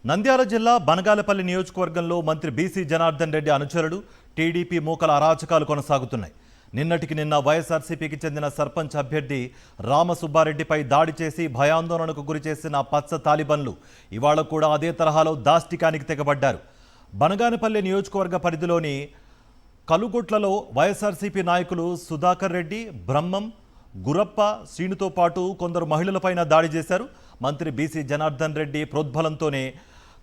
నంద్యాల జిల్లా బనగాలపల్లి నియోజకవర్గంలో మంత్రి బీసీ జనార్దన్ రెడ్డి అనుచరుడు టీడీపీ మూకల అరాచకాలు కొనసాగుతున్నాయి. నిన్నటికి నిన్న వైఎస్ఆర్సీపీకి చెందిన సర్పంచ్ అభ్యర్థి రామసుబ్బారెడ్డిపై దాడి చేసి భయాందోళనకు గురిచేసిన పచ్చ తాలిబన్లు ఇవాళ కూడా అదే తరహాలో దాష్టికానికి తెగబడ్డారు. బనగానపల్లి నియోజకవర్గ పరిధిలోని కలుగొట్లలో వైఎస్ఆర్సీపీ నాయకులు సుధాకర్ రెడ్డి, బ్రహ్మం, గురప్ప, శ్రీనుతో పాటు కొందరు మహిళలపైన దాడి చేశారు. మంత్రి బీసీ జనార్దన్ రెడ్డి ప్రోద్బలంతోనే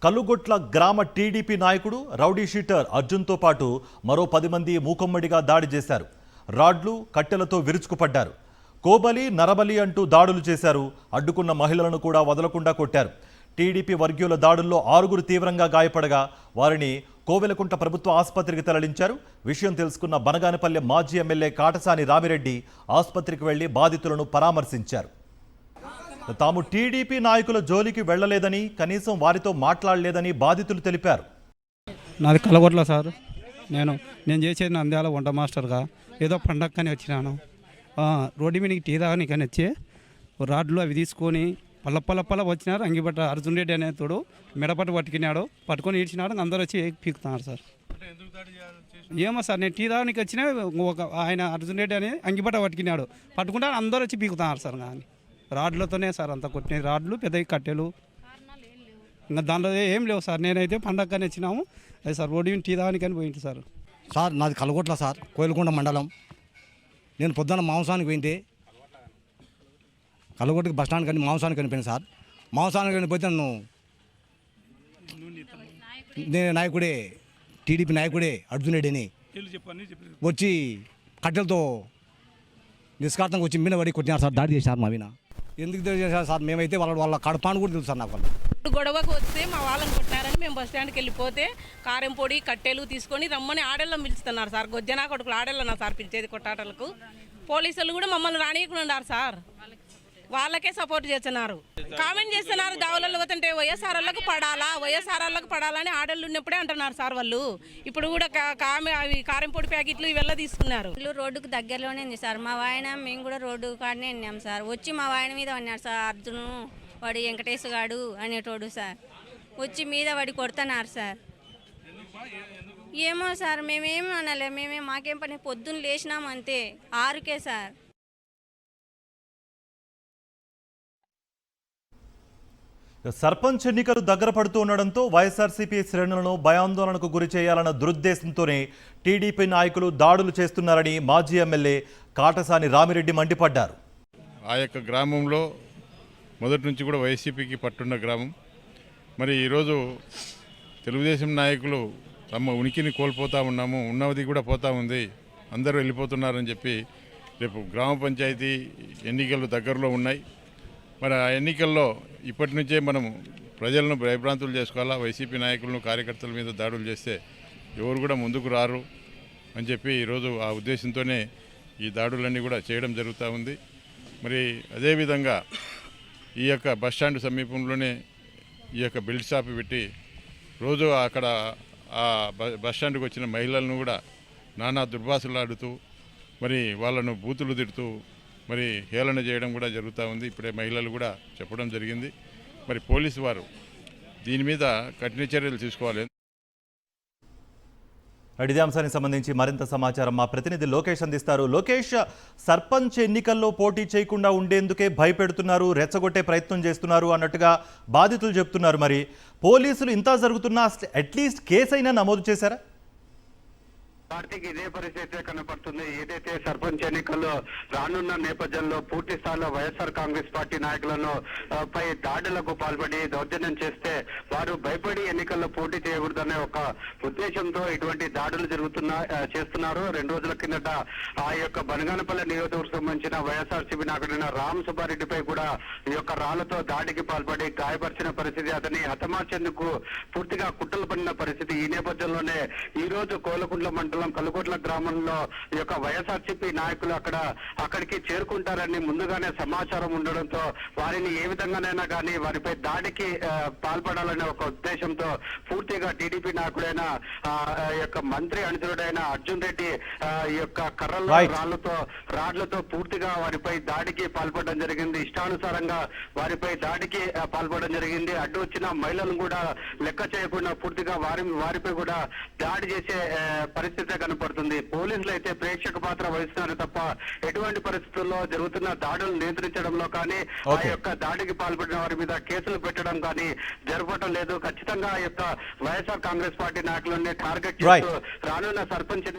కల్లుగొట్ల గ్రామ టీడీపీ నాయకుడు రౌడీ షీటర్ అర్జున్తో పాటు మరో 10 మంది మూకుమ్మడిగా దాడి చేశారు. రాడ్లు, కట్టెలతో విరుచుకుపడ్డారు. కోబలి, నరబలి అంటూ దాడులు చేశారు. అడ్డుకున్న మహిళలను కూడా వదలకుండా కొట్టారు. టీడీపీ వర్గీయుల దాడుల్లో 6 తీవ్రంగా గాయపడగా వారిని కోవెలకుంట ప్రభుత్వ ఆసుపత్రికి తరలించారు. విషయం తెలుసుకున్న బనగానపల్లె మాజీ ఎమ్మెల్యే కాటసాని రామిరెడ్డి ఆసుపత్రికి వెళ్లి బాధితులను పరామర్శించారు. తాము టీడీపీ నాయకుల జోలికి వెళ్లలేదని, కనీసం వారితో మాట్లాడలేదని బాధితులు తెలిపారు. నాది కలగొట్ల సార్. నేను చేసేది నంద్యాల వంట మాస్టర్గా ఏదో పండక్కని వచ్చినాను. రోడ్డు మీదకి టీ తాగనికని వచ్చి రాడ్లు అవి తీసుకొని పల్ల వచ్చినారు. అంగిపట్ట అర్జున్ రెడ్డి అనేతోడు మెడపట్టు పట్టుకున్నాడు. పట్టుకొని ఈడ్చినాడు. అందరూ వచ్చి పీకుతున్నారు సార్. ఏమో సార్, నేను టీ తాగనికి వచ్చినా ఆయన అర్జున్ రెడ్డి అని అంగిపట్ట పట్టుకున్నాడు. పట్టుకుంటే అందరూ వచ్చి పీకుతున్నారు సార్. కానీ రాడ్లతోనే సార్ అంతా కొట్టినాయి. రాడ్లు, పెద్ద కట్టెలు, ఇంకా దాంట్లో ఏం లేవు సార్. నేనైతే పండగని వచ్చినాము. అదే సార్ రోడ్డు టీ తాగనికని పోయింది సార్. సార్ నాది కలగొట్ల సార్, కోయిలకొండ మండలం. నేను పొద్దున్న మాంసానికి పోయింటే కలగొట్టుకి బస్ స్టాండ్ కానీ మాంసానికి కనిపోయింది సార్. మాంసానికి కనిపోతే నేను నాయకుడే, టీడీపీ నాయకుడే అర్జున్ రెడ్డిని వచ్చి కట్టెలతో నిష్కార్థంగా వచ్చి మీద పడి కొట్టినారు సార్. దాడి చేశారు మా మీద. ఎందుకు చేశారు సార్? మేమైతే వాళ్ళ కడపాను కూడా తెలుసు సార్. నాకు వాళ్ళు గొడవకు వస్తే మా వాళ్ళని కొట్టినారని మేము బస్ స్టాండ్కి వెళ్ళిపోతే కారం పొడి, కట్టెలు తీసుకొని రమ్మని ఆడళ్ళని పిలుస్తున్నారు సార్. గొజ్జనా కొడుకులు ఆడళ్ళన్నా సార్ పిలిచేది కొట్టాటలకు. పోలీసులు కూడా మమ్మల్ని రానియకుండా ఉన్నారు సార్. వాళ్ళకే సపోర్ట్ చేస్తున్నారు. కామెంట్ చేస్తున్నారు, దావులలో పోతుంటే వైఎస్ఆర్లకు పడాలని ఆడళ్ళు ఉన్నప్పుడే అంటున్నారు సార్ వాళ్ళు. ఇప్పుడు కూడా అవి కారం పొడి ప్యాకెట్లు ఇవెల్లా తీసుకున్నారు. రోడ్డుకు దగ్గరలోనే ఉంది సార్. మా వాయన మేము కూడా రోడ్డు కాడనే ఉన్నాం సార్. వచ్చి మా వాయన మీద అన్నాడు సార్. అర్జును వాడు వెంకటేశ్ గాడు అనేటోడు సార్. వచ్చి మీద వాడి కొడుతున్నారు సార్. ఏమో సార్, మేమేం అనలే. మాకేం పని, పొద్దున్న లేచినాం అంతే 6కే సార్. సర్పంచ్ ఎన్నికలు దగ్గర పడుతూ ఉండడంతో వైఎస్ఆర్సీపీ శ్రేణులను భయాందోళనకు గురి చేయాలన్న దురుద్దేశంతోనే టీడీపీ నాయకులు దాడులు చేస్తున్నారని మాజీ ఎమ్మెల్యే కాటసాని రామిరెడ్డి మండిపడ్డారు. ఆ యొక్క గ్రామంలో మొదటి నుంచి కూడా వైసీపీకి పట్టున్న గ్రామం. మరి ఈరోజు తెలుగుదేశం నాయకులు తమ ఉనికిని కోల్పోతూ ఉన్నాము, ఉన్నది కూడా పోతూ ఉంది, అందరూ వెళ్ళిపోతున్నారని చెప్పి రేపు గ్రామ పంచాయతీ ఎన్నికలు దగ్గరలో ఉన్నాయి. మరి ఆ ఎన్నికల్లో ఇప్పటి నుంచే మనము ప్రజలను భయభ్రాంతులు చేసుకోవాలా. వైసీపీ నాయకులను, కార్యకర్తల మీద దాడులు చేస్తే ఎవరు కూడా ముందుకు రారు అని చెప్పి ఈరోజు ఆ ఉద్దేశంతోనే ఈ దాడులన్నీ కూడా చేయడం జరుగుతూ ఉంది. మరి అదేవిధంగా ఈ యొక్క బస్టాండ్ సమీపంలోనే ఈ యొక్క బెల్ట్ షాప్ పెట్టి రోజు అక్కడ ఆ బస్టాండ్కి వచ్చిన మహిళలను కూడా నానా దుర్భాషలాడుతూ మరి వాళ్ళను బూతులు తిడుతూ మరి హేళన చేయడం కూడా జరుగుతూ ఉంది. ఇప్పుడే మహిళలు కూడా చెప్పడం జరిగింది. మరి పోలీసు వారు దీని మీద కఠిన చర్యలు తీసుకోవాలి. ఇదే అంశానికి సంబంధించి మరింత సమాచారం మా ప్రతినిధి లోకేష్ అందిస్తారు. లోకేష్, సర్పంచ్ ఎన్నికల్లో పోటీ చేయకుండా ఉండేందుకే భయపెడుతున్నారు, రెచ్చగొట్టే ప్రయత్నం చేస్తున్నారు అన్నట్టుగా బాధితులు చెప్తున్నారు. మరి పోలీసులు ఇంత జరుగుతున్నా అట్లీస్ట్ కేసు అయినా నమోదు చేశారా? కార్తీక్, ఇదే పరిస్థితి కనపడుతుంది. ఏదైతే సర్పంచ్ ఎన్నికల్లో రానున్న నేపథ్యంలో పూర్తి స్థాయిలో వైఎస్ఆర్ కాంగ్రెస్ పార్టీ నాయకులను పై దాడులకు పాల్పడి దౌర్జన్యం చేస్తే వారు భయపడి ఎన్నికల్లో పోటీ చేయకూడదనే ఒక ఉద్దేశంతో ఇటువంటి దాడులు చేస్తున్నారు. 2 రోజుల కిందట ఆ యొక్క బనగానపల్లి నియోజకవర్గం సంబంధించిన వైఎస్ఆర్సీపీ నాయకుడైన రామసుబ్బారెడ్డిపై కూడా ఈ యొక్క రాళ్లతో దాడికి పాల్పడి గాయపరిచిన పరిస్థితి, అతన్ని హతమార్చేందుకు పూర్తిగా కుట్రలు పడిన పరిస్థితి. ఈ నేపథ్యంలోనే ఈ రోజు కోలకుంట్ల మండలం మండలం కల్లుకోట్ల గ్రామంలో ఈ యొక్క వైఎస్ఆర్సీపీ నాయకులు అక్కడికి చేరుకుంటారని ముందుగానే సమాచారం ఉండడంతో వారిని ఏ విధంగానైనా కానీ వారిపై దాడికి పాల్పడాలనే ఒక ఉద్దేశంతో పూర్తిగా టీడీపీ నాయకుడైన యొక్క మంత్రి అనుచరుడైన అర్జున్ రెడ్డి ఈ యొక్క కర్రల్లో రాడ్లతో పూర్తిగా వారిపై దాడికి పాల్పడడం జరిగింది. ఇష్టానుసారంగా వారిపై దాడికి పాల్పడడం జరిగింది. అడ్డు వచ్చిన మహిళలను కూడా లెక్క చేయకుండా పూర్తిగా వారిపై కూడా దాడి చేసే పరిస్థితి కనపడుతుంది. పోలీసులు అయితే ప్రేక్షక పాత్ర వహిస్తున్నారు తప్ప ఎటువంటి పరిస్థితుల్లో జరుగుతున్న దాడులు నియంత్రించడంలో కానీ ఆ యొక్క దాడికి పాల్పడిన వారి మీద కేసులు పెట్టడం కానీ జరపడం లేదు. ఖచ్చితంగా ఆ యొక్క వైఎస్ఆర్ కాంగ్రెస్ పార్టీ నాయకులని టార్గెట్ చేస్తూ రానున్న సర్పంచ్